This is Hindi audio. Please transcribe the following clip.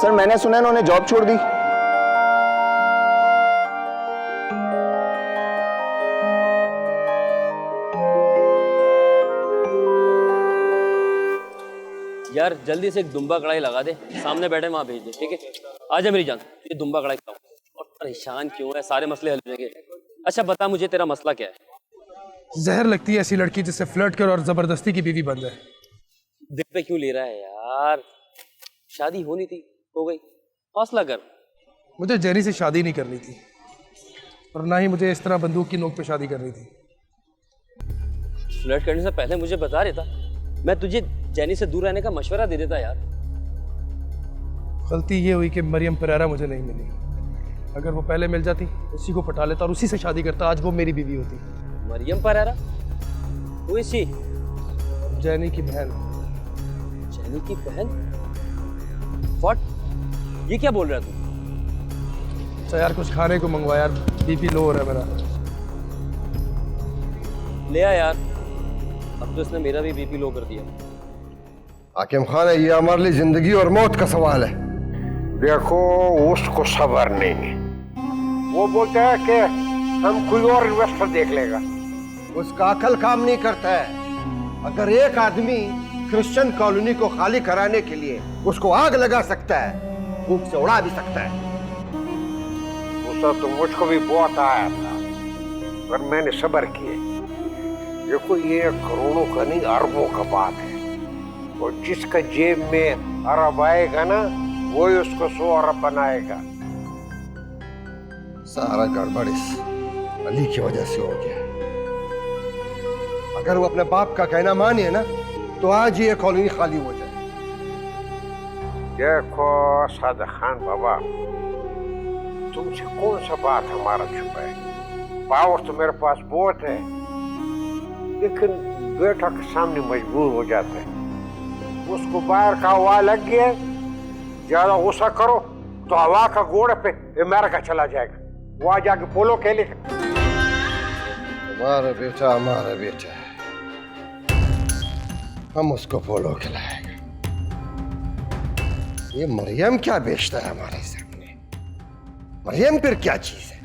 सर मैंने सुना इन्होंने जॉब छोड़ दी। यार जल्दी से एक दुम्बा कढ़ाई लगा दे, सामने बैठे वहां भेज दे, ठीक है? आजा मेरी जान, ये दुम्बा कढ़ाई खाओ। और परेशान क्यों है, सारे मसले हल हो जाएंगे। अच्छा बता मुझे तेरा मसला क्या है? जहर लगती है ऐसी लड़की जिससे फ्लर्ट कर और जबरदस्ती की बीवी बन जाए। दिल पे क्यों ले रहा है यार? शादी होनी थी, हो गई, हौसला कर। मुझे जेनी से शादी नहीं करनी थी और ना ही मुझे इस तरह बंदूक की नोक पे शादी करनी थी। फ्लर्ट करने से पहले मुझे बता देता, मैं तुझे जेनी से दूर रहने का मशवरा दे देता यार। गलती ये हुई कि मरियम परेरा मुझे नहीं मिली। अगर वो पहले मिल जाती उसी को पटा लेता और उसी से शादी करता, आज वो मेरी बीवी होती। Mariam Pereira? Who is she? Jenny की बहन। जेनी की बहन? What? ये क्या बोल रहा है तू? अच्छा यार कुछ खाने को मंगवा यार, बीपी लो हो रहा है मेरा। ले आ यार, अब तो इसने मेरा भी बीपी लो कर दिया। हाकिम खान ये हमारे लिए जिंदगी और मौत का सवाल है। देखो उसको सब्र नहीं है, वो बोलता है कि हम कोई और इन्वेस्टर देख लेगा। उसका अकल काम नहीं करता है। अगर एक आदमी क्रिश्चियन कॉलोनी को खाली कराने के लिए उसको आग लगा सकता है, भूख से उड़ा भी सकता है। गुस्सा तो मुझको भी बहुत आया था, पर मैंने सब्र किए। देखो ये करोड़ों का नहीं अरबों का बात है, और जिसका जेब में अरब आएगा ना वही उसको 100 अरब बनाएगा। सारा गड़बड़ इस अली की वजह से हो गया। अगर वो अपने बाप का कहना माने ना तो आज ये कॉलोनी खाली हो जाए। देखो सादा खान बाबा, तुमसे कौन सा बात हमारा छुपा है? पावर तो मेरे पास बहुत है, लेकिन बेटा के सामने मजबूर हो जाता है। उसको बाहर का हवा लग गया, ज्यादा गुस्सा करो तो हवा का घोड़े पे अमेरिका चला जाएगा, वहां जाके पोलो खेलेगा। हमारा बेटा हम उसको पोलो खिलाएगा। ये मरियम क्या बेचता है हमारे सामने? मरियम फिर क्या चीज है?